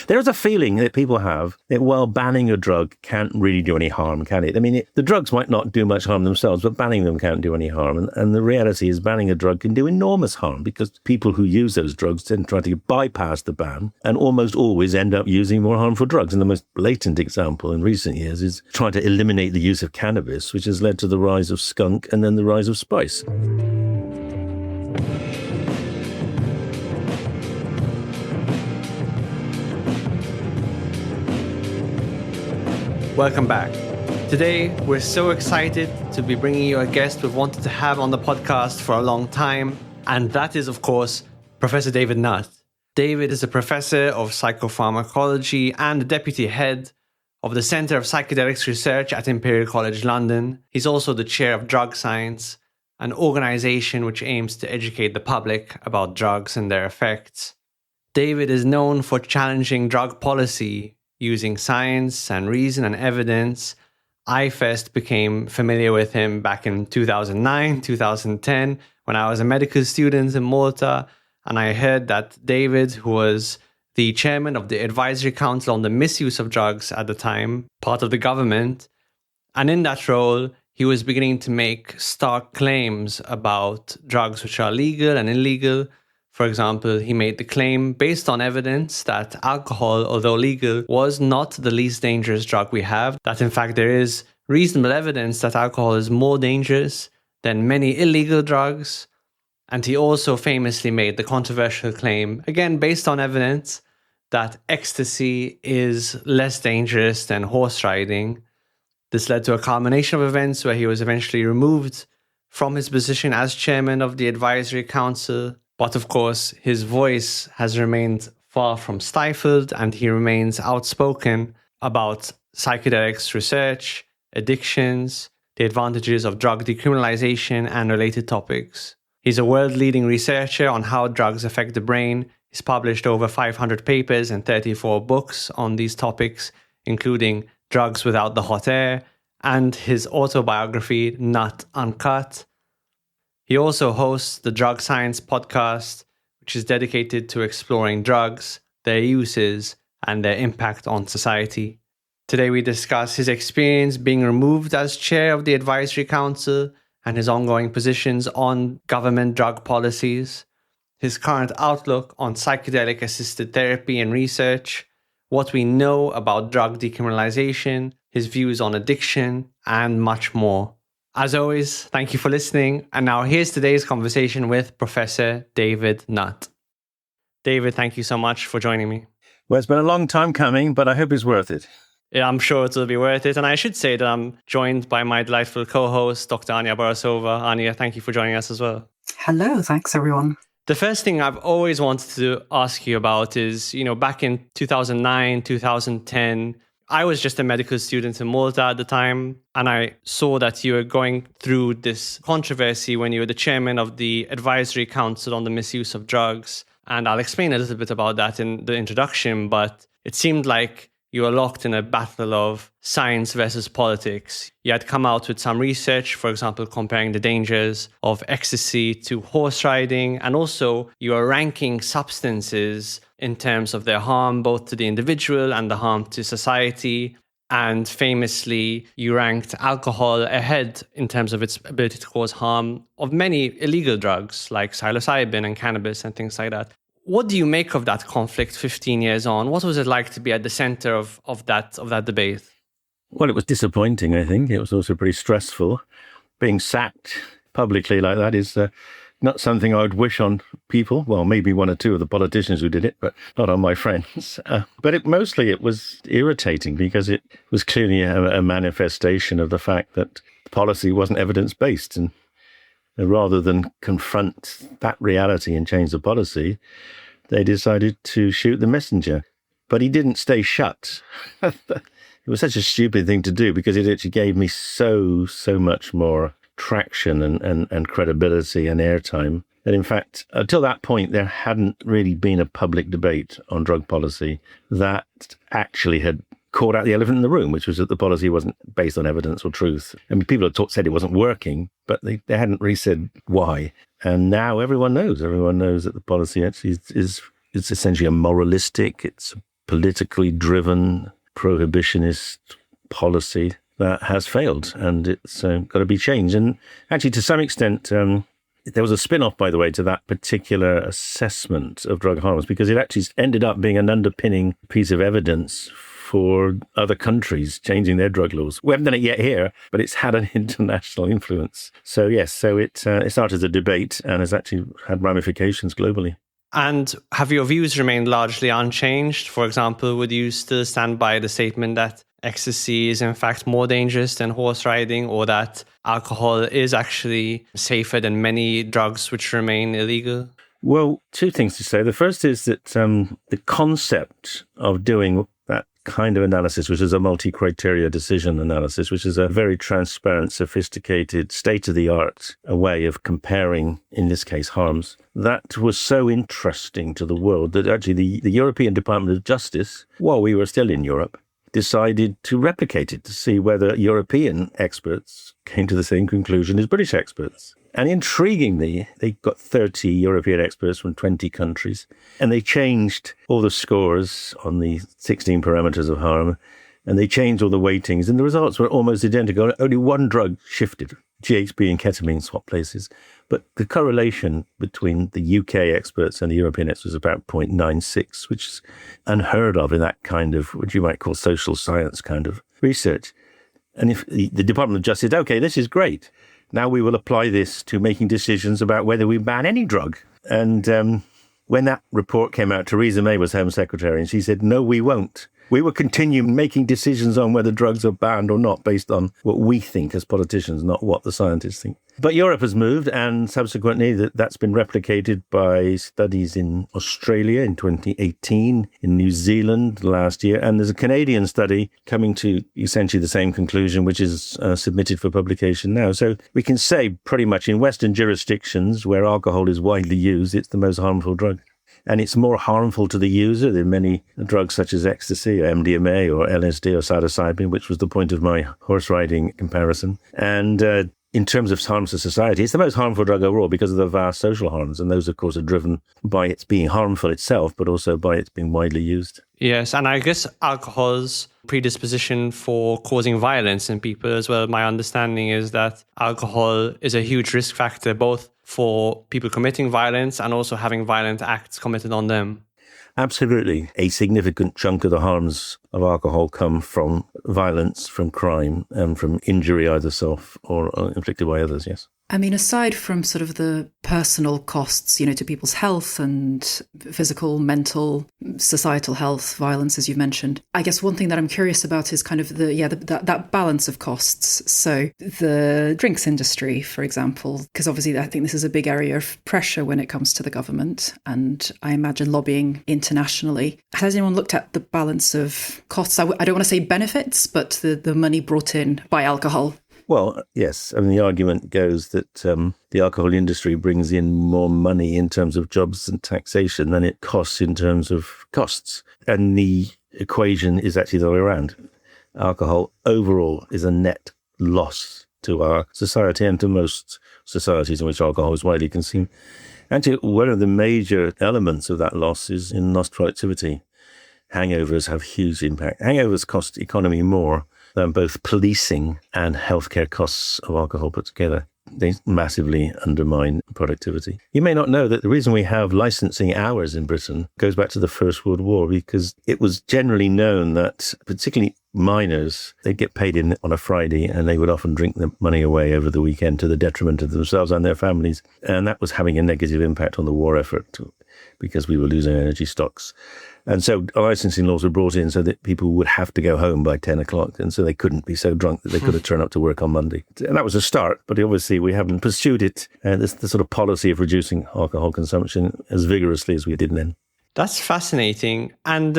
There's a feeling that people have that, well, banning a drug can't really do any harm, can it? I mean, the drugs might not do much harm themselves, but banning them can't do any harm. And the reality is banning a drug can do enormous harm because people who use those drugs tend to try to bypass the ban and almost always end up using more harmful drugs. And the most blatant example in recent years is trying to eliminate the use of cannabis, which has led to the rise of skunk and then the rise of spice. Welcome back. Today, we're so excited to be bringing you a guest we've wanted to have on the podcast for a long time, and that is, of course, Professor David Nutt. David is a professor of psychopharmacology and the deputy head of the Centre of Psychedelics Research at Imperial College London. He's also the chair of Drug Science, an organisation which aims to educate the public about drugs and their effects. David is known for challenging drug policy using science and reason and evidence. I first became familiar with him back in 2009, 2010, when I was a medical student in Malta, and I heard that David, who was the chairman of the Advisory Council on the Misuse of Drugs at the time, part of the government, and in that role, he was beginning to make stark claims about drugs which are legal and illegal. For example, he made the claim based on evidence that alcohol, although legal, was not the least dangerous drug we have, that in fact there is reasonable evidence that alcohol is more dangerous than many illegal drugs. And he also famously made the controversial claim, again based on evidence, that ecstasy is less dangerous than horse riding. This led to a culmination of events where he was eventually removed from his position as chairman of the Advisory Council. But of course, his voice has remained far from stifled, and he remains outspoken about psychedelics research, addictions, the advantages of drug decriminalization, and related topics. He's a world-leading researcher on how drugs affect the brain. He's published over 500 papers and 34 books on these topics, including Drugs Without the Hot Air and his autobiography, Nutt Uncut. He also hosts the Drug Science podcast, which is dedicated to exploring drugs, their uses, and their impact on society. Today we discuss his experience being removed as chair of the Advisory Council and his ongoing positions on government drug policies, his current outlook on psychedelic-assisted therapy and research, what we know about drug decriminalization, his views on addiction, and much more. As always, thank you for listening. And now here's today's conversation with Professor David Nutt. David, thank you so much for joining me. Well, it's been a long time coming, but I hope it's worth it. Yeah, I'm sure it will be worth it. And I should say that I'm joined by my delightful co-host, Dr Anya Borissova. Anya, thank you for joining us as well. Hello, thanks everyone. The first thing I've always wanted to ask you about is, back in 2009, 2010, I was just a medical student in Malta at the time, and I saw that you were going through this controversy when you were the chairman of the Advisory Council on the Misuse of Drugs. And I'll explain a little bit about that in the introduction, but it seemed like you were locked in a battle of science versus politics. You had come out with some research, for example, comparing the dangers of ecstasy to horse riding, and also you were ranking substances in terms of their harm, both to the individual and the harm to society. And famously, you ranked alcohol ahead in terms of its ability to cause harm of many illegal drugs like psilocybin and cannabis and things like that. What do you make of that conflict 15 years on? What was it like to be at the center of that debate? Well, it was disappointing, I think. It was also pretty stressful. Being sacked publicly like that is not something I would wish on people. Well, maybe one or two of the politicians who did it, but not on my friends. But mostly it was irritating because it was clearly a manifestation of the fact that policy wasn't evidence-based. And rather than confront that reality and change the policy, they decided to shoot the messenger. But he didn't stay shut. It was such a stupid thing to do because it actually gave me so much more traction and credibility and airtime. And in fact, until that point, there hadn't really been a public debate on drug policy that actually had called out the elephant in the room, which was that the policy wasn't based on evidence or truth. I mean, people had said it wasn't working, but they hadn't really said why. And now everyone knows. Everyone knows that the policy actually is essentially a moralistic, it's politically driven prohibitionist policy that has failed, and it's got to be changed. And actually, to some extent, there was a spin-off, by the way, to that particular assessment of drug harms, because it actually ended up being an underpinning piece of evidence for other countries changing their drug laws. We haven't done it yet here, but it's had an international influence. So yes, it started as a debate and has actually had ramifications globally. And have your views remained largely unchanged? For example, would you still stand by the statement that ecstasy is in fact more dangerous than horse riding, or that alcohol is actually safer than many drugs which remain illegal? Well, two things to say. The first is that the concept of doing that kind of analysis, which is a multi-criteria decision analysis, which is a very transparent, sophisticated, state-of-the-art way of comparing, in this case, harms, that was so interesting to the world that actually the European Department of Justice, while we were still in Europe, decided to replicate it to see whether European experts came to the same conclusion as British experts. And intriguingly, they got 30 European experts from 20 countries, and they changed all the scores on the 16 parameters of harm, and they changed all the weightings, and the results were almost identical. Only one drug shifted. GHB and ketamine swapped places. But the correlation between the UK experts and the European experts was about 0.96, which is unheard of in that kind of, what you might call social science kind of research. And if the Department of Justice said, okay, this is great. Now we will apply this to making decisions about whether we ban any drug. And when that report came out, Theresa May was Home Secretary, and she said, no, we won't. We will continue making decisions on whether drugs are banned or not based on what we think as politicians, not what the scientists think. But Europe has moved, and subsequently that's been replicated by studies in Australia in 2018, in New Zealand last year, and there's a Canadian study coming to essentially the same conclusion, which is submitted for publication now. So we can say pretty much in Western jurisdictions where alcohol is widely used, it's the most harmful drug. And it's more harmful to the user than many drugs such as ecstasy or MDMA or LSD or psilocybin, which was the point of my horse riding comparison. And in terms of harms to society, it's the most harmful drug overall because of the vast social harms. And those, of course, are driven by its being harmful itself, but also by its being widely used. Yes, and I guess alcohol's predisposition for causing violence in people as well. My understanding is that alcohol is a huge risk factor, both for people committing violence and also having violent acts committed on them. Absolutely. A significant chunk of the harms of alcohol come from violence, from crime, and from injury, either self or inflicted by others, yes. I mean, aside from sort of the personal costs, to people's health and physical, mental, societal health, violence, as you've mentioned, I guess one thing that I'm curious about is kind of that balance of costs. So the drinks industry, for example, because obviously I think this is a big area of pressure when it comes to the government, and I imagine lobbying internationally. Has anyone looked at the balance of costs? I don't want to say benefits, but the money brought in by alcohol. Well, yes. I mean, the argument goes that the alcohol industry brings in more money in terms of jobs and taxation than it costs in terms of costs. And the equation is actually the other way around. Alcohol overall is a net loss to our society and to most societies in which alcohol is widely consumed. Actually, one of the major elements of that loss is in lost productivity. Hangovers have huge impact. Hangovers cost the economy more than both policing and healthcare costs of alcohol put together. They massively undermine productivity. You may not know that the reason we have licensing hours in Britain goes back to the First World War, because it was generally known that particularly miners, they'd get paid in on a Friday and they would often drink the money away over the weekend to the detriment of themselves and their families. And that was having a negative impact on the war effort because we were losing energy stocks. And so licensing laws were brought in so that people would have to go home by 10 o'clock. And so they couldn't be so drunk that they could have turned up to work on Monday. And that was a start. But obviously we haven't pursued it. The sort of policy of reducing alcohol consumption as vigorously as we did then. That's fascinating. And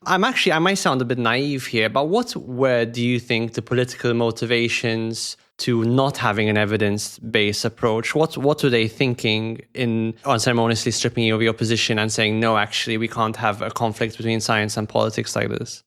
I might sound a bit naive here, but what were, do you think, the political motivations to not having an evidence-based approach? What were they thinking in unceremoniously stripping you of your position and saying, no, actually, we can't have a conflict between science and politics like this?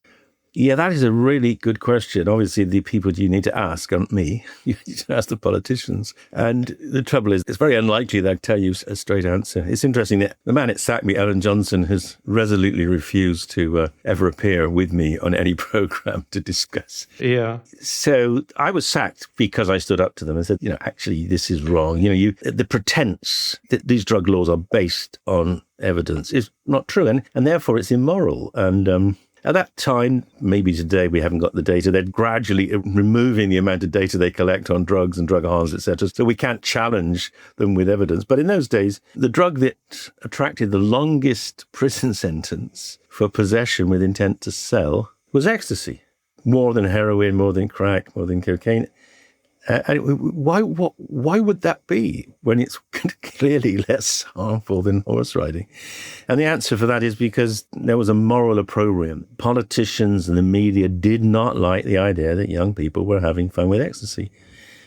Yeah, that is a really good question. Obviously, the people you need to ask aren't me. You need to ask the politicians. And the trouble is, it's very unlikely they'll tell you a straight answer. It's interesting that the man at sacked me, Alan Johnson, has resolutely refused to ever appear with me on any programme to discuss. Yeah. So I was sacked because I stood up to them and said, actually, this is wrong. The pretense that these drug laws are based on evidence is not true. And therefore, it's immoral. And at that time, maybe today we haven't got the data, they're gradually removing the amount of data they collect on drugs and drug harms, etc. So we can't challenge them with evidence. But in those days, the drug that attracted the longest prison sentence for possession with intent to sell was ecstasy. More than heroin, more than crack, more than cocaine. Why would that be when it's clearly less harmful than horse riding? And the answer for that is because there was a moral opprobrium. Politicians and the media did not like the idea that young people were having fun with ecstasy.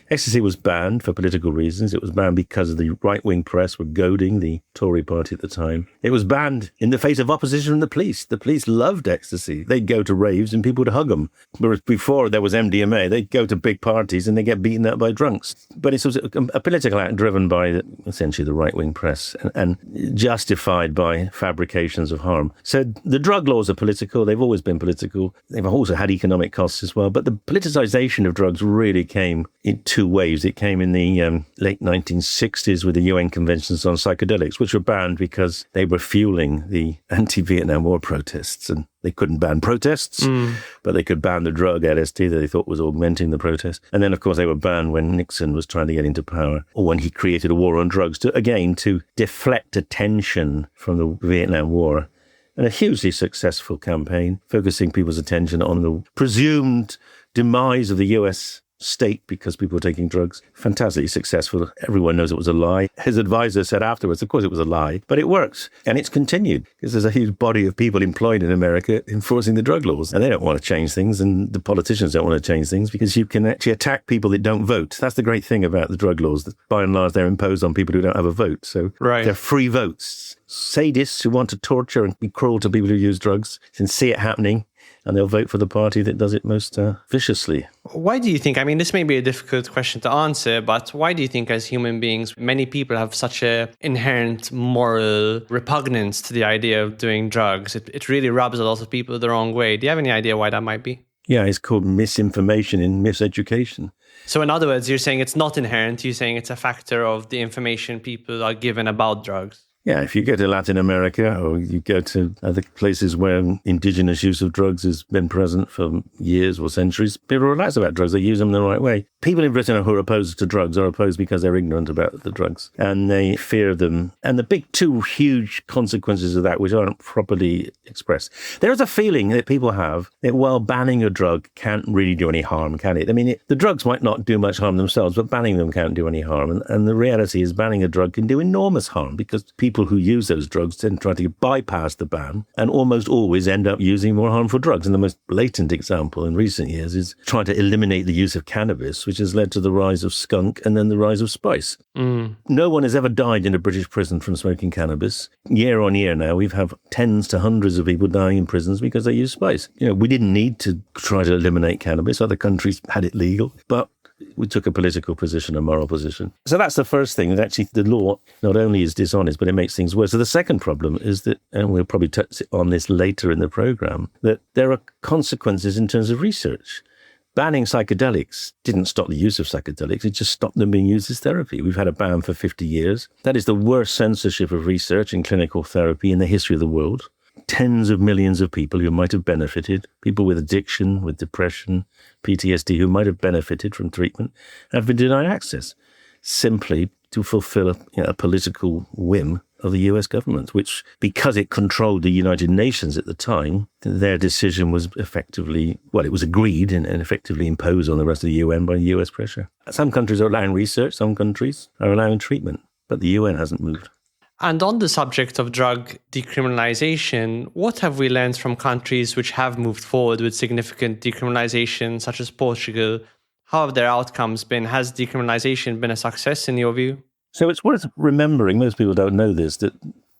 Ecstasy was banned for political reasons. It was banned because the right-wing press were goading the Tory party at the time. It was banned in the face of opposition from the police. The police loved ecstasy. They'd go to raves and people would hug them. Whereas before there was MDMA, they'd go to big parties and they'd get beaten up by drunks. But it was a political act driven by essentially the right-wing press and justified by fabrications of harm. So the drug laws are political. They've always been political. They've also had economic costs as well. But the politicization of drugs really came in two waves. It came in the late 1960s with the UN conventions on psychedelics, which were banned because they were fueling the anti-Vietnam War protests. And they couldn't ban protests, but they could ban the drug LSD that they thought was augmenting the protest. And then, of course, they were banned when Nixon was trying to get into power, or when he created a war on drugs to deflect attention from the Vietnam War. And a hugely successful campaign, focusing people's attention on the presumed demise of the US state because people were taking drugs. Fantastically successful. Everyone knows it was a lie. His advisor said afterwards, of course it was a lie, but it worked. And it's continued because there's a huge body of people employed in America enforcing the drug laws. And they don't want to change things, and the politicians don't want to change things because you can actually attack people that don't vote. That's the great thing about the drug laws, that by and large they're imposed on people who don't have a vote. So they're free votes. Sadists who want to torture and be cruel to people who use drugs can see it happening, and they'll vote for the party that does it most viciously. Why do you think, this may be a difficult question to answer, but why do you think as human beings, many people have such an inherent moral repugnance to the idea of doing drugs? It really rubs a lot of people the wrong way. Do you have any idea why that might be? Yeah, it's called misinformation and miseducation. So in other words, you're saying it's not inherent, you're saying it's a factor of the information people are given about drugs. Yeah, if you go to Latin America or you go to other places where indigenous use of drugs has been present for years or centuries, people relax about drugs. They use them the right way. People in Britain who are opposed to drugs are opposed because they're ignorant about the drugs and they fear them. And the big two huge consequences of that, which aren't properly expressed. There is a feeling that people have that while banning a drug can't really do any harm, can it? The drugs might not do much harm themselves, but banning them can't do any harm. And the reality is banning a drug can do enormous harm because people who use those drugs tend to try to bypass the ban and almost always end up using more harmful drugs. And the most blatant example in recent years is trying to eliminate the use of cannabis, which has led to the rise of skunk and then the rise of spice. No one has ever died in a British prison from smoking cannabis. Year on year now, we've had tens to hundreds of people dying in prisons because they use spice. We didn't need to try to eliminate cannabis. Other countries had it legal, but we took a political position, a moral position. So that's the first thing, that actually the law not only is dishonest, but it makes things worse. So the second problem is that, and we'll probably touch on this later in the programme, that there are consequences in terms of research. Banning psychedelics didn't stop the use of psychedelics, it just stopped them being used as therapy. We've had a ban for 50 years. That is the worst censorship of research in clinical therapy in the history of the world. Tens of millions of people who might have benefited, people with addiction, with depression, PTSD, who might have benefited from treatment, have been denied access simply to fulfill a political whim of the US government, which, because it controlled the United Nations at the time, their decision was effectively, it was agreed and effectively imposed on the rest of the UN by US pressure. Some countries are allowing research, some countries are allowing treatment, but the UN hasn't moved. And on the subject of drug decriminalization, what have we learned from countries which have moved forward with significant decriminalization, such as Portugal? How have their outcomes been? Has decriminalization been a success in your view? So it's worth remembering, most people don't know this, that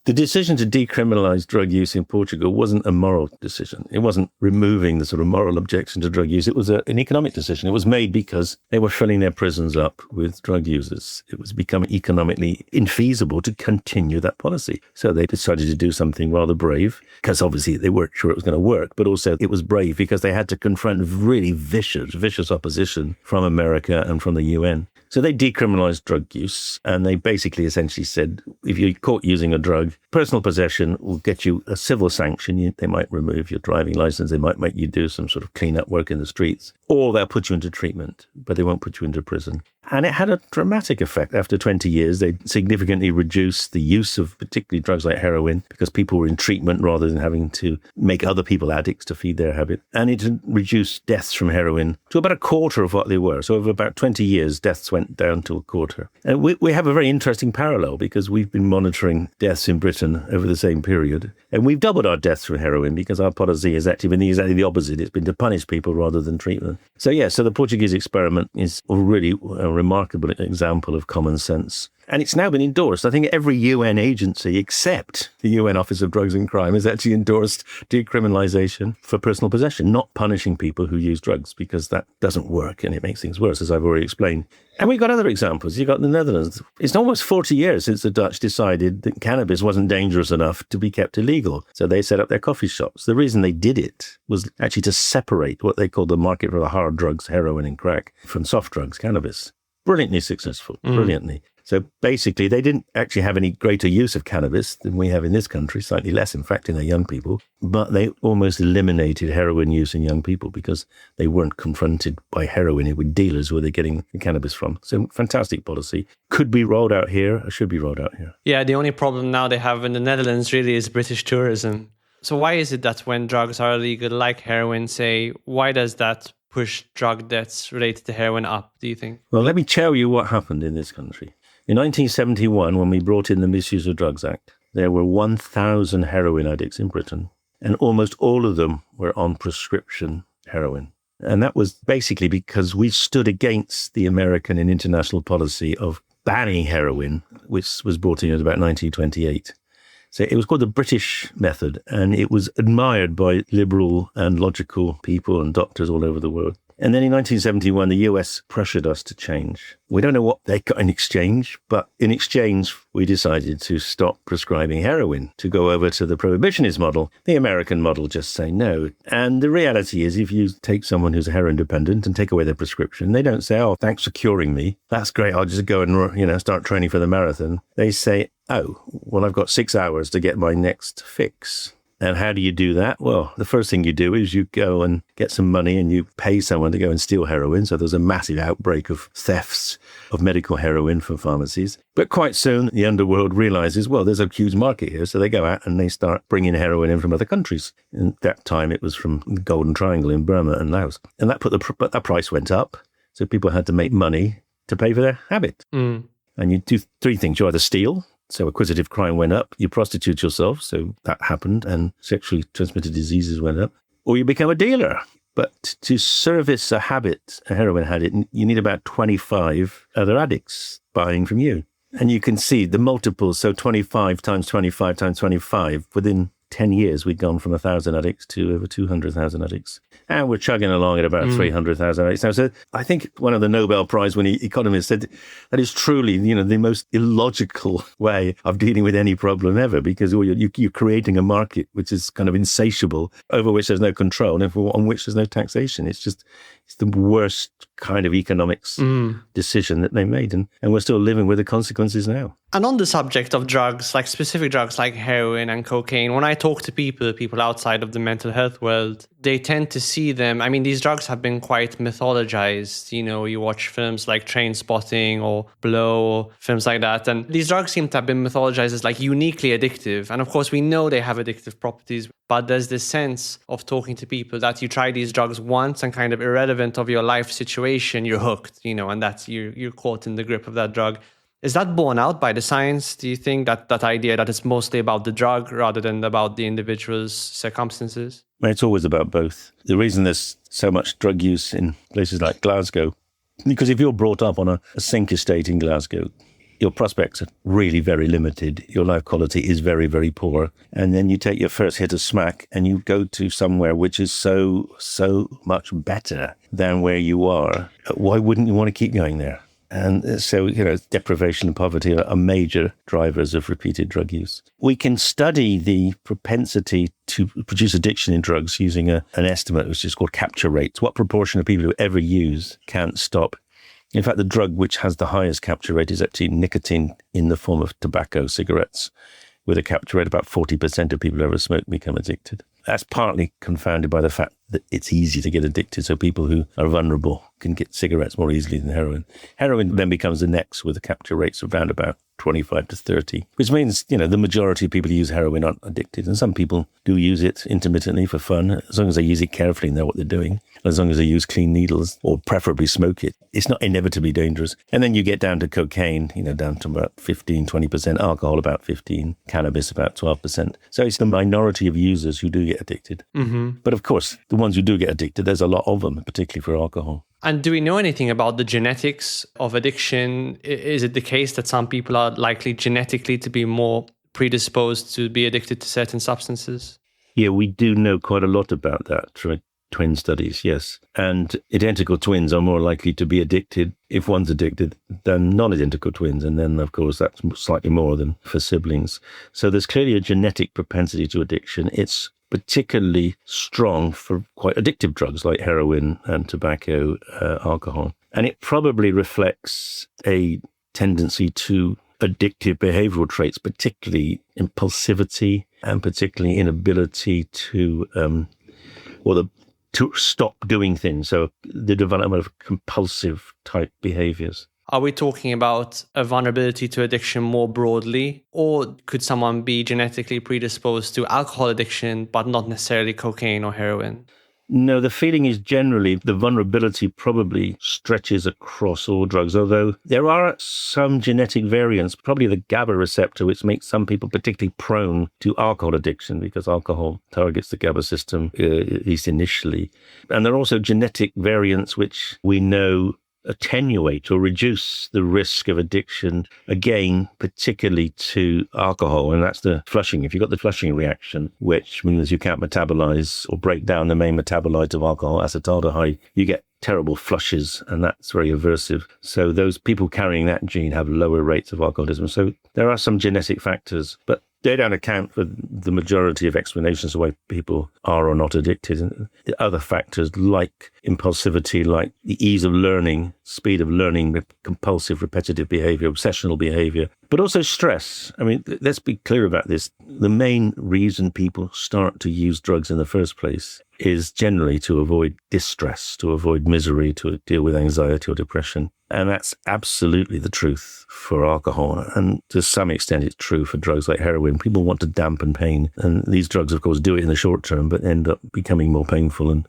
The decision to decriminalise drug use in Portugal wasn't a moral decision. It wasn't removing the sort of moral objection to drug use. It was an economic decision. It was made because they were filling their prisons up with drug users. It was becoming economically infeasible to continue that policy. So they decided to do something rather brave, because obviously they weren't sure it was going to work, but also it was brave because they had to confront really vicious opposition from America and from the UN. So they decriminalised drug use, and they basically essentially said, if you're caught using a drug, personal possession will get you a civil sanction. They might remove your driving licence. They might make you do some sort of clean-up work in the streets, or they'll put you into treatment, but they won't put you into prison. And it had a dramatic effect. After 20 years, they significantly reduced the use of particularly drugs like heroin, because people were in treatment rather than having to make other people addicts to feed their habit. And it reduced deaths from heroin to about a quarter of what they were. So over about 20 years, deaths went down to a quarter. And we have a very interesting parallel, because we've been monitoring deaths in Britain over the same period. And we've doubled our deaths from heroin, because our policy has actually been exactly the opposite. It's been to punish people rather than treat them. So the Portuguese experiment is really a remarkable example of common sense. And it's now been endorsed. I think every UN agency, except the UN Office of Drugs and Crime, has actually endorsed decriminalisation for personal possession, not punishing people who use drugs, because that doesn't work and it makes things worse, as I've already explained. And we've got other examples. You've got the Netherlands. It's almost 40 years since the Dutch decided that cannabis wasn't dangerous enough to be kept illegal. So they set up their coffee shops. The reason they did it was actually to separate what they called the market for the hard drugs, heroin and crack, from soft drugs, cannabis. Brilliantly successful, brilliantly. So basically, they didn't actually have any greater use of cannabis than we have in this country, slightly less, in fact, in their young people. But they almost eliminated heroin use in young people because they weren't confronted by heroin with dealers where they're getting the cannabis from. So fantastic policy. Could be rolled out here, or should be rolled out here. Yeah, the only problem now they have in the Netherlands really is British tourism. So why is it that when drugs are illegal, like heroin, say, why does that push drug deaths related to heroin up, do you think? Well, let me tell you what happened in this country. In 1971, when we brought in the Misuse of Drugs Act, there were 1,000 heroin addicts in Britain, and almost all of them were on prescription heroin. And that was basically because we stood against the American and international policy of banning heroin, which was brought in about 1928. So it was called the British method, and it was admired by liberal and logical people and doctors all over the world. And then in 1971, the US pressured us to change. We don't know what they got in exchange, but in exchange, we decided to stop prescribing heroin, to go over to the prohibitionist model, the American model, just say no. And the reality is, if you take someone who's heroin dependent and take away their prescription, they don't say, oh, thanks for curing me. That's great. I'll just go and, start training for the marathon. They say, oh, well, I've got 6 hours to get my next fix. And how do you do that? Well, the first thing you do is you go and get some money and you pay someone to go and steal heroin. So there's a massive outbreak of thefts of medical heroin from pharmacies. But quite soon, the underworld realizes, well, there's a huge market here. So they go out and they start bringing heroin in from other countries. And at that time, it was from the Golden Triangle in Burma and Laos. And that that price went up. So people had to make money to pay for their habit. And you do three things. You either steal. So acquisitive crime went up, you prostitute yourself, so that happened, and sexually transmitted diseases went up, or you become a dealer. But to service a heroin habit, you need about 25 other addicts buying from you. And you can see the multiples, so 25 times 25 times 25, within 10 years, we'd gone from 1,000 addicts to over 200,000 addicts. And we're chugging along at about 300,000 addicts now. So I think one of the Nobel Prize winning economists said that is truly, the most illogical way of dealing with any problem ever, because you're creating a market which is kind of insatiable, over which there's no control, and on which there's no taxation. It's the worst kind of economics decision that they made. And we're still living with the consequences now. And on the subject of drugs, like specific drugs like heroin and cocaine, when I talk to people outside of the mental health world, they tend to see them. I mean, these drugs have been quite mythologized. You watch films like Trainspotting or Blow, or films like that. And these drugs seem to have been mythologized as like uniquely addictive. And of course, we know they have addictive properties. But there's this sense of talking to people that you try these drugs once and kind of irrelevant of your life situation, you're hooked, and that's you're caught in the grip of that drug. Is that borne out by the science? Do you think that idea that it's mostly about the drug rather than about the individual's circumstances? It's always about both. The reason there's so much drug use in places like Glasgow, because if you're brought up on a sink estate in Glasgow, your prospects are really very limited. Your life quality is very, very poor. And then you take your first hit of smack and you go to somewhere which is so much better than where you are. Why wouldn't you want to keep going there? And so, deprivation and poverty are major drivers of repeated drug use. We can study the propensity to produce addiction in drugs using an estimate which is called capture rates. What proportion of people who ever use can't stop? In fact, the drug which has the highest capture rate is actually nicotine in the form of tobacco, cigarettes, with a capture rate about 40% of people who ever smoke become addicted. That's partly confounded by the fact that it's easy to get addicted, so people who are vulnerable can get cigarettes more easily than heroin. Heroin then becomes the next with the capture rates of around about 25 to 30, which means, the majority of people who use heroin aren't addicted. And some people do use it intermittently for fun, as long as they use it carefully and know what they're doing, as long as they use clean needles or preferably smoke it. It's not inevitably dangerous. And then you get down to cocaine, down to about 15, 20%, alcohol about 15, cannabis about 12%. So it's the minority of users who do get addicted. Mm-hmm. But of course, the ones who do get addicted, there's a lot of them, particularly for alcohol. And do we know anything about the genetics of addiction? Is it the case that some people are likely genetically to be more predisposed to be addicted to certain substances? Yeah, we do know quite a lot about that through twin studies, yes. And identical twins are more likely to be addicted, if one's addicted, than non-identical twins. And then, of course, that's slightly more than for siblings. So there's clearly a genetic propensity to addiction. It's particularly strong for quite addictive drugs like heroin and tobacco, alcohol. And it probably reflects a tendency to addictive behavioral traits, particularly impulsivity and particularly inability to stop doing things. So the development of compulsive type behaviors. Are we talking about a vulnerability to addiction more broadly, or could someone be genetically predisposed to alcohol addiction, but not necessarily cocaine or heroin? No, the feeling is generally the vulnerability probably stretches across all drugs, although there are some genetic variants, probably the GABA receptor, which makes some people particularly prone to alcohol addiction because alcohol targets the GABA system, at least initially. And there are also genetic variants which we know attenuate or reduce the risk of addiction, again, particularly to alcohol. And that's the flushing. If you've got the flushing reaction, which means you can't metabolize or break down the main metabolite of alcohol, acetaldehyde, you get terrible flushes, and that's very aversive. So those people carrying that gene have lower rates of alcoholism. So there are some genetic factors, but they don't account for the majority of explanations of why people are or not addicted. And other factors like impulsivity, like the ease of learning, speed of learning, compulsive, repetitive behavior, obsessional behavior, but also stress. I mean, let's be clear about this. The main reason people start to use drugs in the first place is generally to avoid distress, to avoid misery, to deal with anxiety or depression. And that's absolutely the truth for alcohol. And to some extent, it's true for drugs like heroin. People want to dampen pain. And these drugs, of course, do it in the short term, but end up becoming more painful. And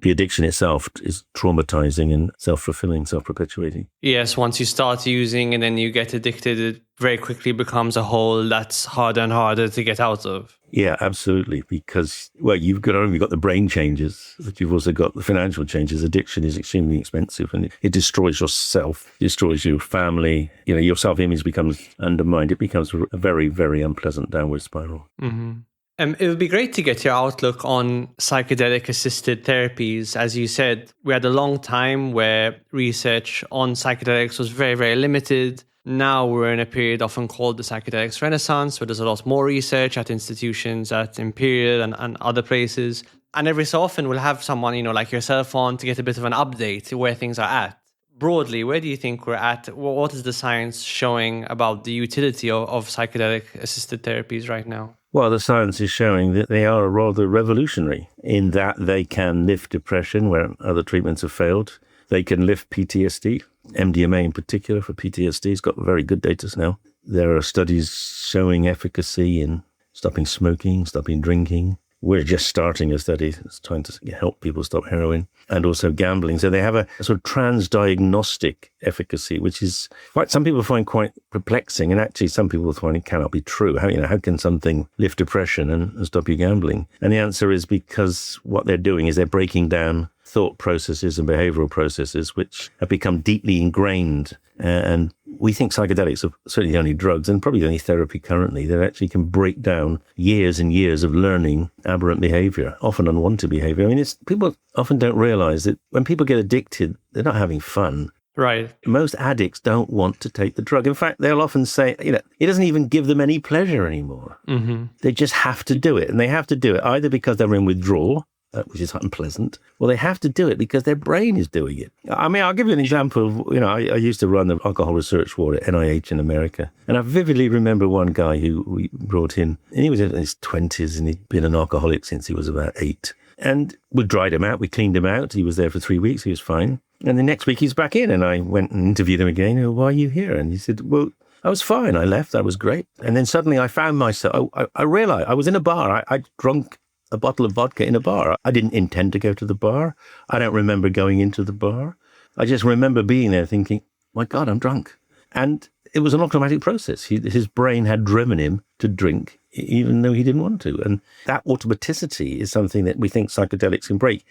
the addiction itself is traumatizing and self-fulfilling, self-perpetuating. Yes, once you start using and then you get addicted, it very quickly becomes a hole that's harder and harder to get out of. Yeah, absolutely. Because, well, you've got only got the brain changes, but you've also got the financial changes. Addiction is extremely expensive and it destroys yourself, destroys your family. Your self-image becomes undermined. It becomes a very, very unpleasant downward spiral. Mm-hmm. It would be great to get your outlook on psychedelic-assisted therapies. As you said, we had a long time where research on psychedelics was very, very limited. Now we're in a period often called the psychedelics renaissance, where there's a lot more research at institutions, at Imperial and other places. And every so often we'll have someone, like yourself on to get a bit of an update where things are at. Broadly, where do you think we're at? What is the science showing about the utility of psychedelic-assisted therapies right now? Well, the science is showing that they are rather revolutionary in that they can lift depression where other treatments have failed. They can lift PTSD. MDMA in particular for PTSD has got very good data now. There are studies showing efficacy in stopping smoking, stopping drinking. We're just starting a study that's trying to help people stop heroin and also gambling. So they have a sort of transdiagnostic efficacy, which is quite, some people find quite perplexing. And actually some people find it cannot be true. How can something lift depression and stop you gambling? And the answer is because what they're doing is they're breaking down thought processes and behavioral processes which have become deeply ingrained. And we think psychedelics are certainly the only drugs and probably the only therapy currently that actually can break down years and years of learning aberrant behavior, often unwanted behavior. I mean, people often don't realize that when people get addicted, they're not having fun. Right. Most addicts don't want to take the drug. In fact, they'll often say, it doesn't even give them any pleasure anymore. Mm-hmm. They just have to do it. And they have to do it either because they're in withdrawal, which is unpleasant, or they have to do it because their brain is doing it. I mean, I'll give you an example of, I used to run the alcohol research ward at NIH in America. And I vividly remember one guy who we brought in, and he was in his 20s and he'd been an alcoholic since he was about 8. And we dried him out, we cleaned him out. He was there for 3 weeks, he was fine. And the next week he's back in and I went and interviewed him again. Why are you here? And he said, well, I was fine. I left. That was great. And then suddenly I found myself, I realized I was in a bar. I drunk a bottle of vodka in a bar. I didn't intend to go to the bar. I don't remember going into the bar. I just remember being there thinking, my God, I'm drunk. And it was an automatic process. His brain had driven him to drink, even though he didn't want to. And that automaticity is something that we think psychedelics can break.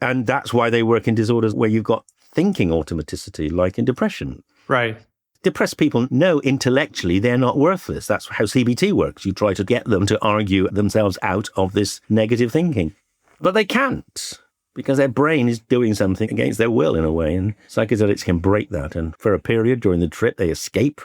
And that's why they work in disorders where you've got thinking automaticity, like in depression. Right. Depressed people know intellectually they're not worthless. That's how CBT works. You try to get them to argue themselves out of this negative thinking. But they can't, because their brain is doing something against their will in a way. And psychedelics can break that. And for a period during the trip, they escape.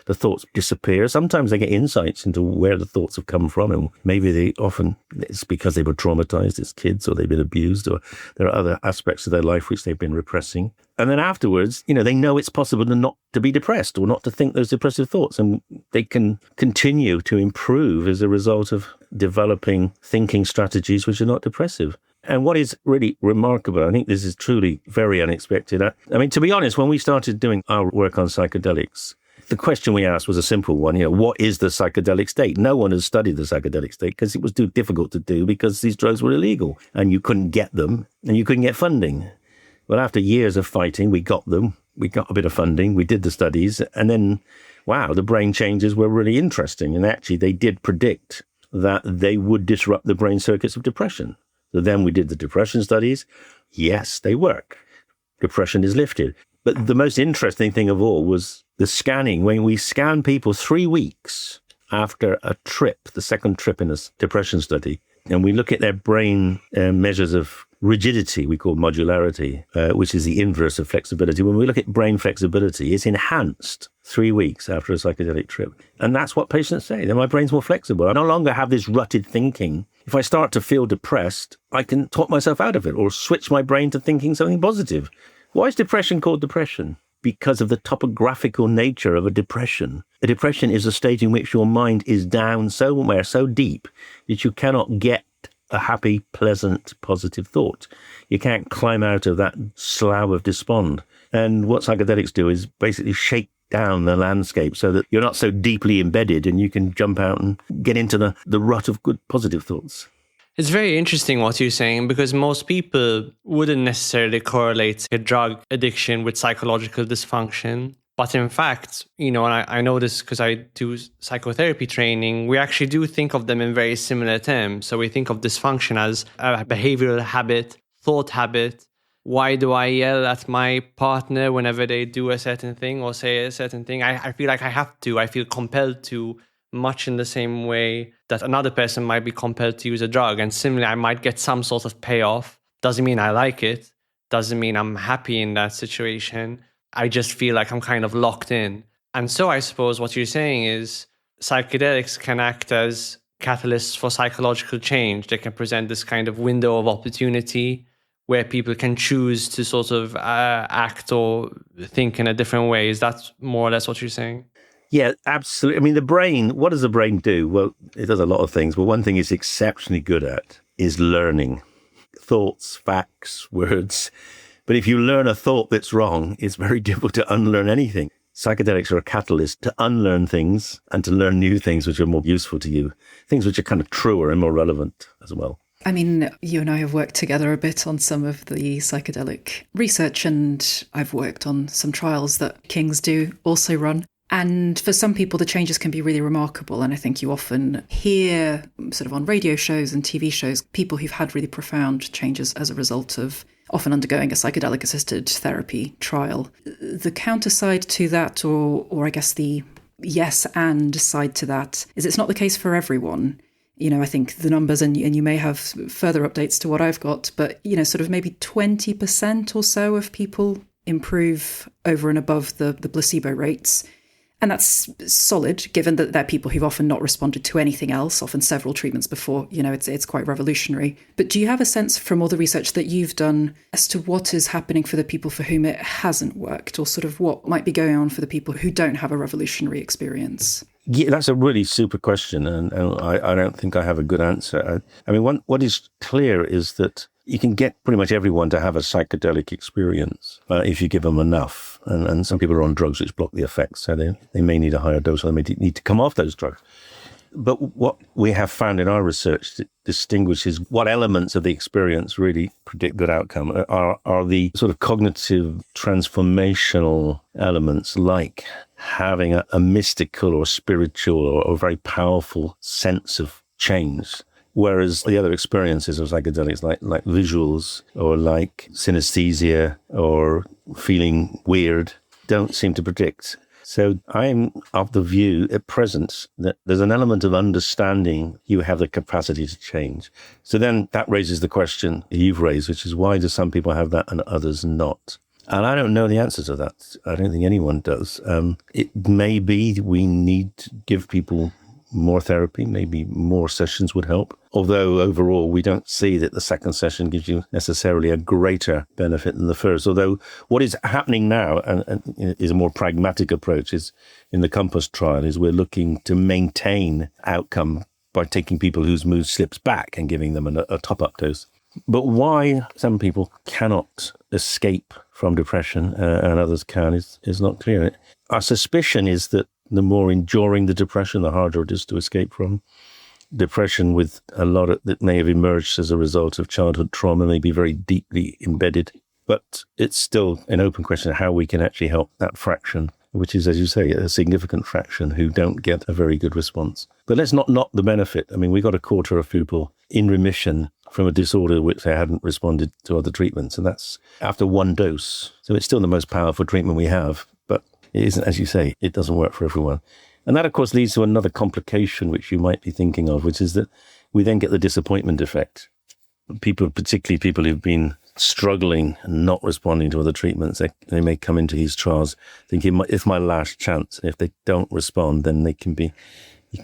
The thoughts disappear. Sometimes they get insights into where the thoughts have come from. And maybe it's because they were traumatized as kids or they've been abused or there are other aspects of their life which they've been repressing. And then afterwards, they know it's possible not to be depressed or not to think those depressive thoughts. And they can continue to improve as a result of developing thinking strategies which are not depressive. And what is really remarkable, I think this is truly very unexpected. I mean, to be honest, when we started doing our work on psychedelics, the question we asked was a simple one. What is the psychedelic state? No one has studied the psychedelic state because it was too difficult to do because these drugs were illegal and you couldn't get them and you couldn't get funding. Well, after years of fighting, we got them. We got a bit of funding. We did the studies. And then, wow, the brain changes were really interesting. And actually, they did predict that they would disrupt the brain circuits of depression. So then we did the depression studies. Yes, they work. Depression is lifted. But the most interesting thing of all was the scanning. When we scan people 3 weeks after a trip, the second trip in a depression study, and we look at their brain measures of rigidity, we call modularity, which is the inverse of flexibility. When we look at brain flexibility, it's enhanced 3 weeks after a psychedelic trip. And that's what patients say. Then my brain's more flexible. I no longer have this rutted thinking. If I start to feel depressed, I can talk myself out of it or switch my brain to thinking something positive. Why is depression called depression? Because of the topographical nature of a depression. A depression is a state in which your mind is down somewhere so deep that you cannot get a happy, pleasant, positive thought. You can't climb out of that slough of despond. And what psychedelics do is basically shake down the landscape so that you're not so deeply embedded and you can jump out and get into the rut of good, positive thoughts. It's very interesting what you're saying because most people wouldn't necessarily correlate a drug addiction with psychological dysfunction. But in fact, and I know this because I do psychotherapy training, we actually do think of them in very similar terms. So we think of dysfunction as a behavioral habit, thought habit. Why do I yell at my partner whenever they do a certain thing or say a certain thing? I feel like I have to. I feel compelled to, much in the same way that another person might be compelled to use a drug. And similarly, I might get some sort of payoff. Doesn't mean I like it. Doesn't mean I'm happy in that situation. I just feel like I'm kind of locked in. And so I suppose what you're saying is psychedelics can act as catalysts for psychological change. They can present this kind of window of opportunity where people can choose to sort of act or think in a different way. Is that more or less what you're saying? Yeah, absolutely. I mean, the brain, what does the brain do? Well, it does a lot of things, but one thing it's exceptionally good at is learning. Thoughts, facts, words. But if you learn a thought that's wrong, it's very difficult to unlearn anything. Psychedelics are a catalyst to unlearn things and to learn new things which are more useful to you, things which are kind of truer and more relevant as well. I mean, you and I have worked together a bit on some of the psychedelic research, and I've worked on some trials that King's do also run. And for some people, the changes can be really remarkable. And I think you often hear sort of on radio shows and TV shows, people who've had really profound changes as a result of often undergoing a psychedelic-assisted therapy trial. The counterside to that, or I guess the yes and side to that, is it's not the case for everyone. I think the numbers, and you may have further updates to what I've got, but, sort of maybe 20% or so of people improve over and above the placebo rates. And that's solid, given that they're people who've often not responded to anything else, often several treatments before. It's quite revolutionary. But do you have a sense from all the research that you've done as to what is happening for the people for whom it hasn't worked, or sort of what might be going on for the people who don't have a revolutionary experience? Yeah, that's a really super question, and I don't think I have a good answer. I mean, what is clear is that you can get pretty much everyone to have a psychedelic experience if you give them enough. And some people are on drugs which block the effects, so they may need a higher dose, or they may need to come off those drugs. But what we have found in our research that distinguishes what elements of the experience really predict good outcome are the sort of cognitive transformational elements, like having a mystical or spiritual or very powerful sense of change. Whereas the other experiences of psychedelics, like visuals or like synesthesia or feeling weird, don't seem to predict. So I'm of the view at present that there's an element of understanding you have the capacity to change. So then that raises the question you've raised, which is, why do some people have that and others not? And I don't know the answer to that. I don't think anyone does. It may be we need to give people more therapy, maybe more sessions would help. Although overall, we don't see that the second session gives you necessarily a greater benefit than the first. Although what is happening now, and is a more pragmatic approach, is in the Compass trial, is we're looking to maintain outcome by taking people whose mood slips back and giving them a top-up dose. But why some people cannot escape from depression and others can is not clear. Our suspicion is that the more enduring the depression, the harder it is to escape from. Depression with a lot that may have emerged as a result of childhood trauma may be very deeply embedded, but it's still an open question of how we can actually help that fraction, which is, as you say, a significant fraction who don't get a very good response. But let's not knock the benefit. I mean, we got a quarter of people in remission from a disorder which they hadn't responded to other treatments, and that's after one dose. So it's still the most powerful treatment we have, but it isn't, as you say, it doesn't work for everyone. And that, of course, leads to another complication which you might be thinking of, which is that we then get the disappointment effect. People, particularly people who've been struggling and not responding to other treatments, they may come into these trials thinking, it's my last chance. And if they don't respond, then you can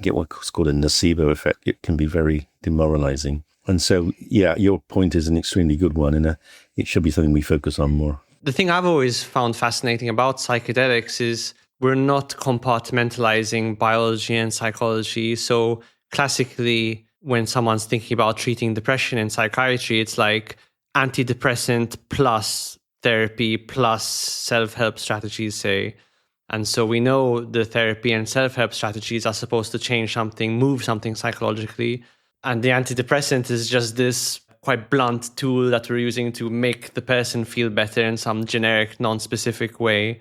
get what's called a nocebo effect. It can be very demoralizing. And so, yeah, your point is an extremely good one, and it should be something we focus on more. The thing I've always found fascinating about psychedelics is we're not compartmentalizing biology and psychology. So classically, when someone's thinking about treating depression in psychiatry, it's like antidepressant plus therapy plus self-help strategies, say. And so we know the therapy and self-help strategies are supposed to change something, move something psychologically. And the antidepressant is just this quite blunt tool that we're using to make the person feel better in some generic, non-specific way.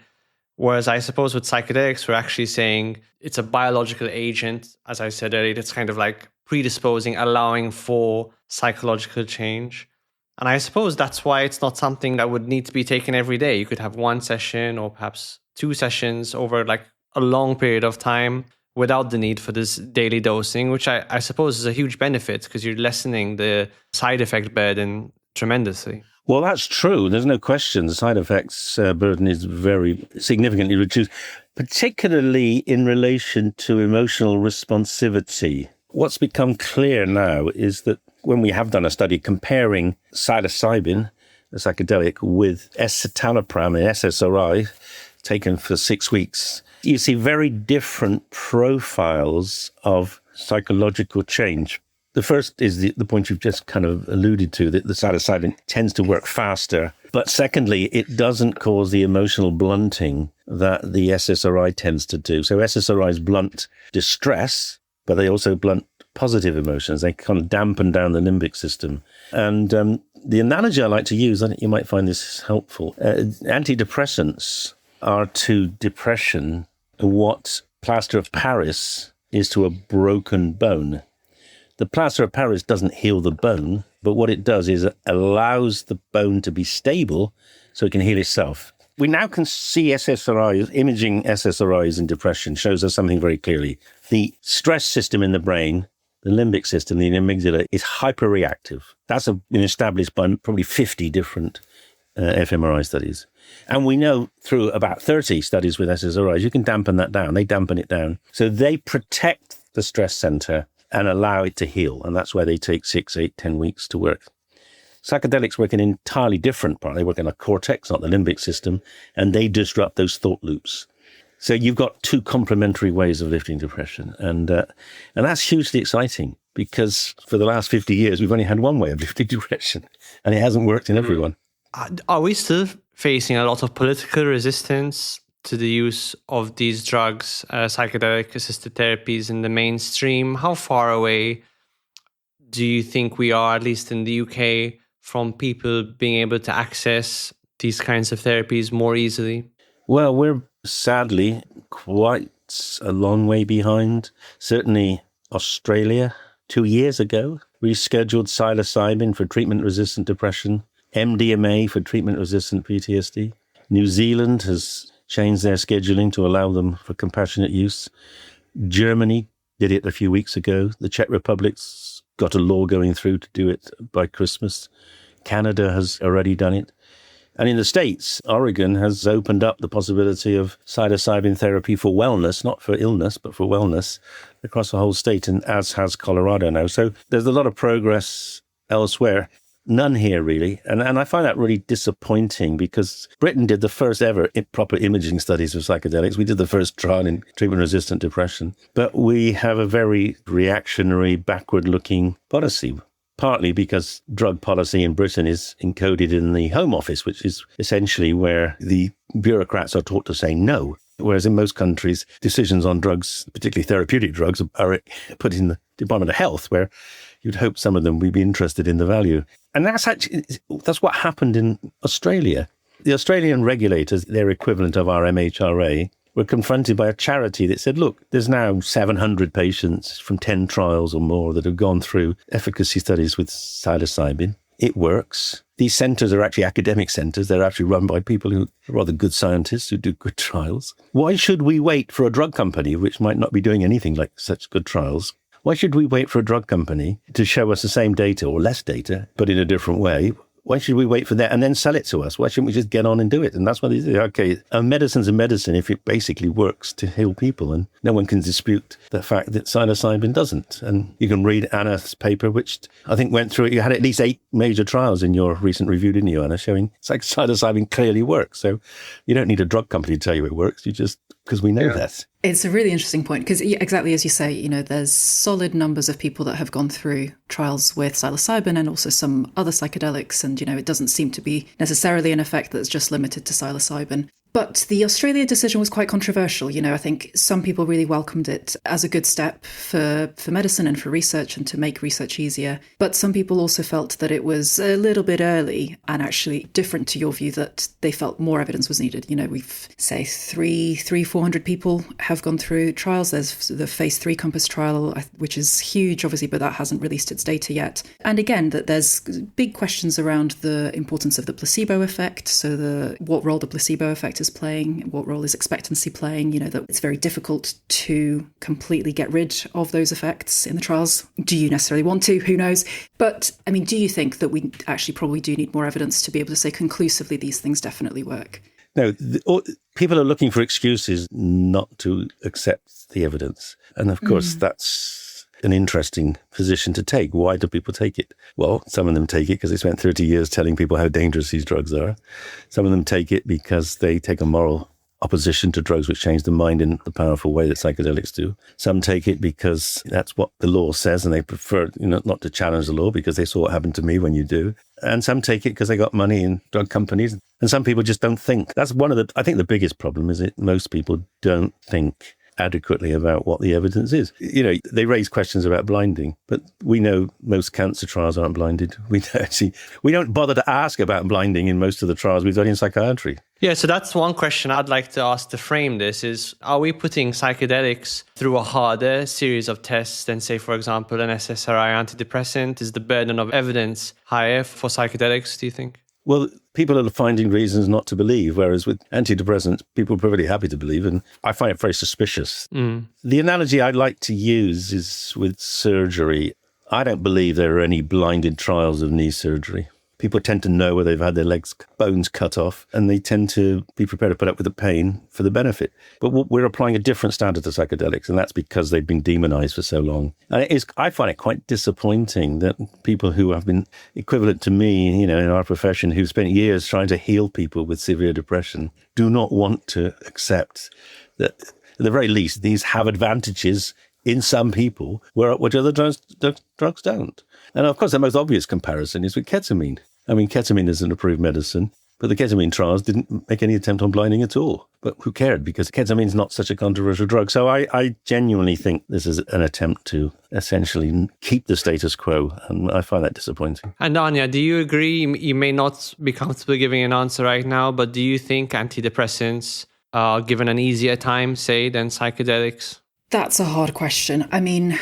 Whereas I suppose with psychedelics, we're actually saying it's a biological agent, as I said earlier, that's kind of like predisposing, allowing for psychological change. And I suppose that's why it's not something that would need to be taken every day. You could have one session or perhaps 2 sessions over like a long period of time without the need for this daily dosing, which I suppose is a huge benefit because you're lessening the side effect burden tremendously. Well, that's true. There's no question. The side effects burden is very significantly reduced, particularly in relation to emotional responsivity. What's become clear now is that when we have done a study comparing psilocybin, a psychedelic, with escitalopram, an SSRI, taken for 6 weeks, you see very different profiles of psychological change. The first is the point you've just kind of alluded to, that the psilocybin tends to work faster. But secondly, it doesn't cause the emotional blunting that the SSRI tends to do. So SSRIs blunt distress, but they also blunt positive emotions. They kind of dampen down the limbic system. And the analogy I like to use, I think you might find this helpful, antidepressants are to depression what plaster of Paris is to a broken bone. The plaster of Paris doesn't heal the bone, But what it does is it allows the bone to be stable so it can heal itself. We now can see SSRIs, imaging SSRIs in depression shows us something very clearly. The stress system in the brain, the limbic system, the amygdala, is hyperreactive. That's been established by probably 50 different fMRI studies. And we know through about 30 studies with SSRIs, you can dampen that down. They dampen it down. So they protect the stress center and allow it to heal. And that's why they take 6, 8, 10 weeks to work. Psychedelics work in an entirely different part. They work in the cortex, not the limbic system, and they disrupt those thought loops. So you've got two complementary ways of lifting depression. And that's hugely exciting because for the last 50 years, we've only had one way of lifting depression, and it hasn't worked in everyone. Are we still facing a lot of political resistance to the use of these drugs, psychedelic-assisted therapies in the mainstream? How far away do you think we are, at least in the UK, from people being able to access these kinds of therapies more easily? Well, we're sadly quite a long way behind. Certainly Australia, 2 years ago, rescheduled psilocybin for treatment-resistant depression, MDMA for treatment-resistant PTSD. New Zealand has changed their scheduling to allow them for compassionate use. Germany did it a few weeks ago. The Czech Republic's got a law going through to do it by Christmas. Canada has already done it. And in the States, Oregon has opened up the possibility of psilocybin therapy for wellness, not for illness, but for wellness across the whole state, and as has Colorado now. So there's a lot of progress elsewhere. None here, really. And I find that really disappointing because Britain did the first ever proper imaging studies of psychedelics. We did the first trial in treatment-resistant depression. But we have a very reactionary, backward-looking policy, partly because drug policy in Britain is encoded in the Home Office, which is essentially where the bureaucrats are taught to say no. Whereas in most countries, decisions on drugs, particularly therapeutic drugs, are put in the Department of Health, where you'd hope some of them would be interested in the value. And that's what happened in Australia. The Australian regulators, their equivalent of our MHRA, were confronted by a charity that said, look, there's now 700 patients from 10 trials or more that have gone through efficacy studies with psilocybin. It works. These centres are actually academic centres. They're actually run by people who are rather good scientists who do good trials. Why should we wait for a drug company, which might not be doing anything like such good trials? Why should we wait for a drug company to show us the same data or less data, but in a different way? Why should we wait for that and then sell it to us? Why shouldn't we just get on and do it? And that's what they do. Okay, medicine's a medicine if it basically works to heal people. And no one can dispute the fact that psilocybin doesn't. And you can read Anna's paper, which I think went through it. You had at least 8 major trials in your recent review, didn't you, Anna, showing psilocybin clearly works. So you don't need a drug company to tell you it works. You just, because we know that. It's a really interesting point because exactly as you say, there's solid numbers of people that have gone through trials with psilocybin and also some other psychedelics. And, it doesn't seem to be necessarily an effect that's just limited to psilocybin. But the Australia decision was quite controversial. I think some people really welcomed it as a good step for medicine and for research and to make research easier. But some people also felt that it was a little bit early and actually different to your view that they felt more evidence was needed. We've, say, 400 people have gone through trials. There's the phase 3 Compass trial, which is huge, obviously, but that hasn't released its data yet. And again, that there's big questions around the importance of the placebo effect. So what role the placebo effect is playing, what role is expectancy playing, that it's very difficult to completely get rid of those effects in the trials. Do you necessarily want to? Who knows? But, do you think that we actually probably do need more evidence to be able to say conclusively these things definitely work? No, people are looking for excuses not to accept the evidence. And of course, that's an interesting position to take. Why do people take it? Well, some of them take it because they spent 30 years telling people how dangerous these drugs are. Some of them take it because they take a moral opposition to drugs which change the mind in the powerful way that psychedelics do. Some take it because that's what the law says and they prefer not to challenge the law because they saw what happened to me when you do. And some take it because they got money in drug companies. And some people just don't think. That's I think the biggest problem is that most people don't think. adequately about what the evidence is. You know, they raise questions about blinding, but we know most cancer trials aren't blinded. We don't bother to ask about blinding in most of the trials we've done in psychiatry. Yeah, so that's one question I'd like to ask to frame this is, are we putting psychedelics through a harder series of tests than, say, for example, an SSRI antidepressant? Is the burden of evidence higher for psychedelics, do you think? Well, people are finding reasons not to believe, whereas with antidepressants, people are pretty happy to believe, and I find it very suspicious. The analogy I'd like to use is with surgery. I don't believe there are any blinded trials of knee surgery. People tend to know where they've had their bones cut off, and they tend to be prepared to put up with the pain for the benefit. But we're applying a different standard to psychedelics, and that's because they've been demonized for so long. And I find it quite disappointing that people who have been equivalent to me, you know, in our profession, who've spent years trying to heal people with severe depression, do not want to accept that, at the very least, these have advantages in some people, which other drugs don't. And of course, the most obvious comparison is with ketamine. I mean, ketamine is an approved medicine, but the ketamine trials didn't make any attempt on blinding at all. But who cared? Because ketamine's not such a controversial drug. So I genuinely think this is an attempt to essentially keep the status quo, and I find that disappointing. And Anya, do you agree? You may not be comfortable giving an answer right now, but do you think antidepressants are given an easier time, say, than psychedelics? That's a hard question. I mean,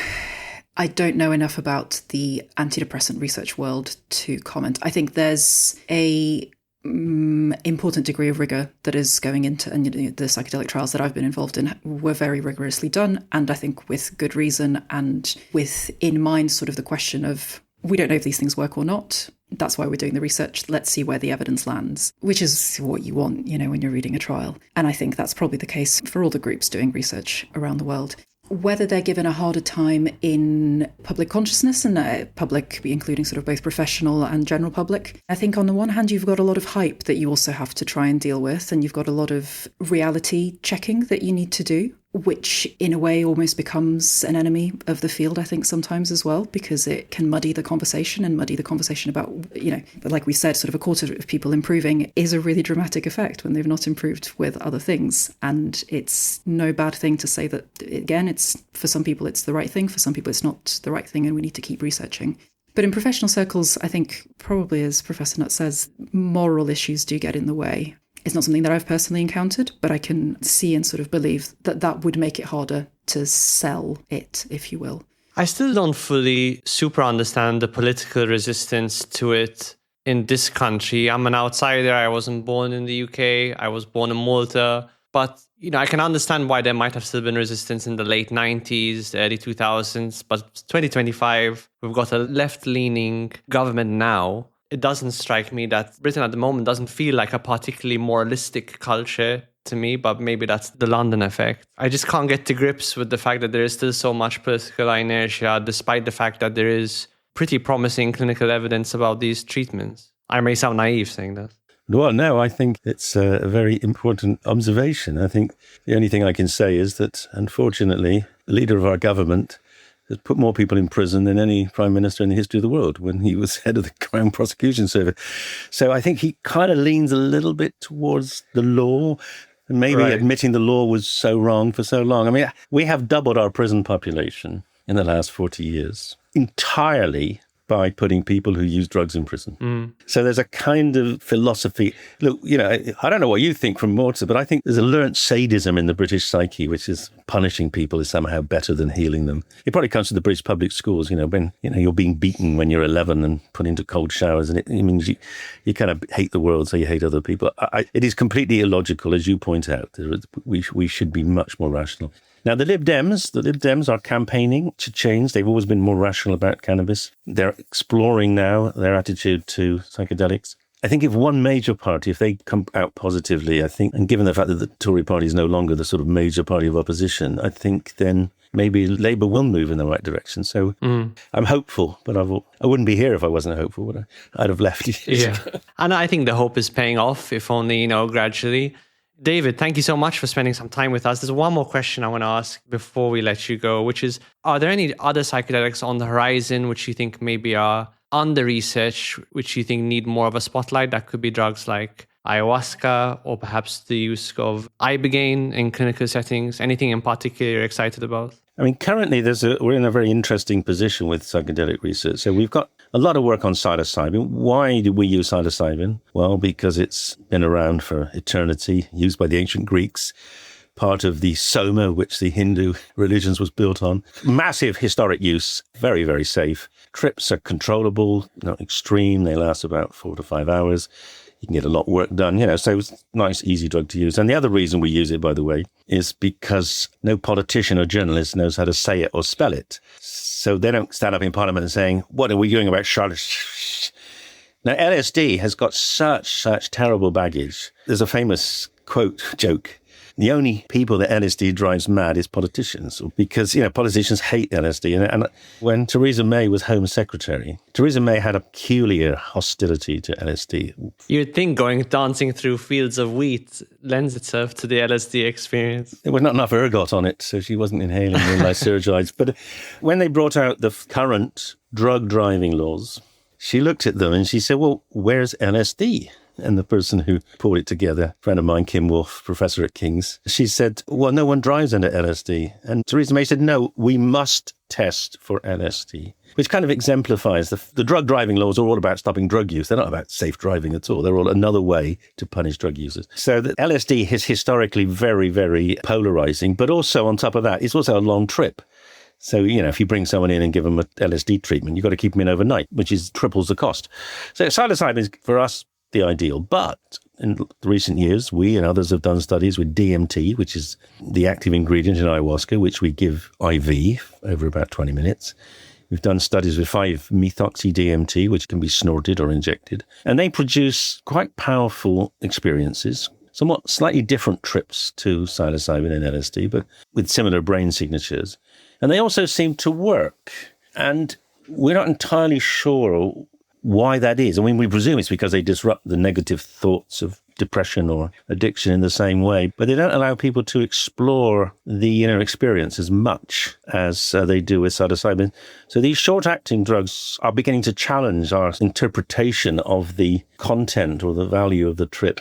I don't know enough about the antidepressant research world to comment. I think there's a important degree of rigor that is going into, and the psychedelic trials that I've been involved in were very rigorously done, and I think with good reason, and with in mind sort of the question of, we don't know if these things work or not. That's why we're doing the research. Let's see where the evidence lands, which is what you want, you know, when you're reading a trial. And I think that's probably the case for all the groups doing research around the world. Whether they're given a harder time in public consciousness and public, including sort of both professional and general public, I think on the one hand, you've got a lot of hype that you also have to try and deal with, and you've got a lot of reality checking that you need to do, which in a way almost becomes an enemy of the field, I think, sometimes as well, because it can muddy the conversation about, you know, like we said, sort of a quarter of people improving is a really dramatic effect when they've not improved with other things. And it's no bad thing to say that, again, it's for some people it's the right thing, for some people it's not the right thing, and we need to keep researching. But in professional circles, I think probably, as Professor Nutt says, moral issues do get in the way. It's not something that I've personally encountered, but I can see and sort of believe that that would make it harder to sell it, if you will. I still don't fully super understand the political resistance to it in this country. I'm an outsider. I wasn't born in the UK. I was born in Malta. But, you know, I can understand why there might have still been resistance in the late 90s, the early 2000s. But 2025, we've got a left-leaning government now. It doesn't strike me that Britain at the moment doesn't feel like a particularly moralistic culture to me, but maybe that's the London effect. I just can't get to grips with the fact that there is still so much political inertia, despite the fact that there is pretty promising clinical evidence about these treatments. I may sound naive saying that. Well, no, I think it's a very important observation. I think the only thing I can say is that, unfortunately, the leader of our government has put more people in prison than any prime minister in the history of the world when he was head of the Crown Prosecution Service. So I think he kind of leans a little bit towards the law, and maybe admitting the law was so wrong for so long. I mean, we have doubled our prison population in the last 40 years, entirely by putting people who use drugs in prison. So there's a kind of philosophy. Look, you know, I don't know what you think from Malta, but I think there's a learnt sadism in the British psyche, which is punishing people is somehow better than healing them. It probably comes to the British public schools, you know, when, you know, you're being beaten when you're 11 and put into cold showers, and it means you kind of hate the world, so you hate other people. It is completely illogical, as you point out. We should be much more rational. Now, the Lib Dems are campaigning to change. They've always been more rational about cannabis. They're exploring now their attitude to psychedelics. I think if one major party, if they come out positively, I think, and given the fact that the Tory party is no longer the sort of major party of opposition, I think then maybe Labour will move in the right direction. So I'm hopeful, but I wouldn't be here if I wasn't hopeful, would I? I'd have left. Yeah. And I think the hope is paying off, if only, you know, gradually. David, thank you so much for spending some time with us. There's one more question I want to ask before we let you go, which is, are there any other psychedelics on the horizon which you think maybe are under research which you think need more of a spotlight? That could be drugs like ayahuasca or perhaps the use of ibogaine in clinical settings. Anything in particular you're excited about? I mean, currently we're in a very interesting position with psychedelic research. So we've got a lot of work on psilocybin. Why do we use psilocybin? Well, because it's been around for eternity, used by the ancient Greeks, part of the soma, which the Hindu religions was built on. Massive historic use, very, very safe. Trips are controllable, not extreme. They last about 4 to 5 hours. You can get a lot of work done, so it's a nice, easy drug to use. And the other reason we use it, by the way, is because no politician or journalist knows how to say it or spell it. So they don't stand up in Parliament and saying, what are we doing about Charlotte? Now, LSD has got such terrible baggage. There's a famous joke. The only people that LSD drives mad is politicians, because, politicians hate LSD. And when Theresa May was Home Secretary, Theresa May had a peculiar hostility to LSD. You'd think going dancing through fields of wheat lends itself to the LSD experience. There was not enough ergot on it, so she wasn't inhaling the lysergides. But when they brought out the current drug driving laws, she looked at them and she said, well, where's LSD? And the person who pulled it together, a friend of mine, Kim Wolf, professor at King's, she said, well, no one drives under LSD. And Theresa May said, no, we must test for LSD, which kind of exemplifies the drug driving laws are all about stopping drug use. They're not about safe driving at all. They're all another way to punish drug users. So the LSD is historically very, very polarizing, but also on top of that, it's also a long trip. So, if you bring someone in and give them a LSD treatment, you've got to keep them in overnight, which triples the cost. So psilocybin is, for us, the ideal. But in recent years, we and others have done studies with DMT, which is the active ingredient in ayahuasca, which we give IV over about 20 minutes. We've done studies with 5-methoxy-DMT, which can be snorted or injected. And they produce quite powerful experiences, somewhat slightly different trips to psilocybin and LSD, but with similar brain signatures. And they also seem to work. And we're not entirely sure why that is. I mean, we presume it's because they disrupt the negative thoughts of depression or addiction in the same way, but they don't allow people to explore the inner experience as much as they do with psilocybin. So these short-acting drugs are beginning to challenge our interpretation of the content or the value of the trip.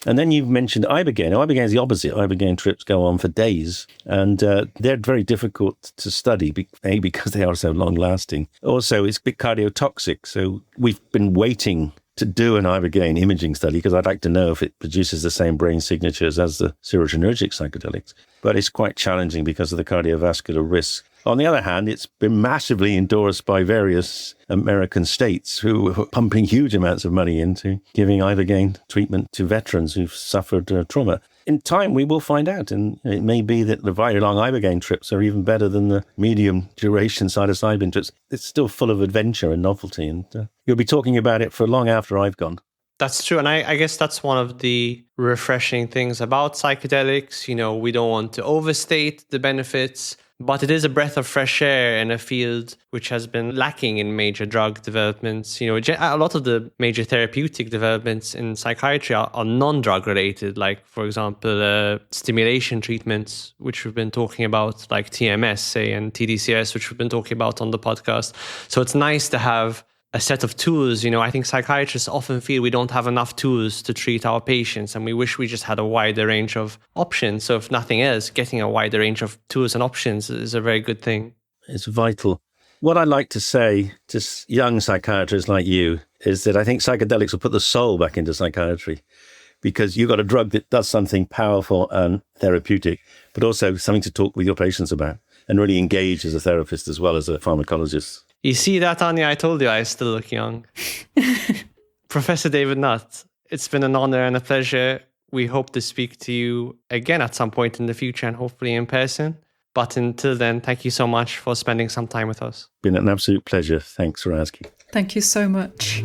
And then you've mentioned ibogaine. Now, ibogaine is the opposite. Ibogaine trips go on for days, and they're very difficult to study, because they are so long-lasting. Also, it's a bit cardiotoxic, so we've been waiting to do an ibogaine imaging study because I'd like to know if it produces the same brain signatures as the serotonergic psychedelics. But it's quite challenging because of the cardiovascular risk. On the other hand, it's been massively endorsed by various American states who are pumping huge amounts of money into giving ibogaine treatment to veterans who've suffered trauma. In time, we will find out, and it may be that the very long ibogaine trips are even better than the medium duration psilocybin trips. It's still full of adventure and novelty, and you'll be talking about it for long after I've gone. That's true. And I guess that's one of the refreshing things about psychedelics. We don't want to overstate the benefits, but it is a breath of fresh air in a field which has been lacking in major drug developments. A lot of the major therapeutic developments in psychiatry are non-drug related, like, for example, stimulation treatments, which we've been talking about, like TMS, say, and TDCS, which we've been talking about on the podcast. So it's nice to have a set of tools. I think psychiatrists often feel we don't have enough tools to treat our patients, and we wish we just had a wider range of options. So if nothing else, getting a wider range of tools and options is a very good thing. It's vital. What I'd like to say to young psychiatrists like you is that I think psychedelics will put the soul back into psychiatry, because you've got a drug that does something powerful and therapeutic, but also something to talk with your patients about and really engage as a therapist as well as a pharmacologist. You see that, Anya? I told you I still look young. Professor David Nutt, it's been an honor and a pleasure. We hope to speak to you again at some point in the future, and hopefully in person. But until then, thank you so much for spending some time with us. Been an absolute pleasure. Thanks for asking. Thank you so much.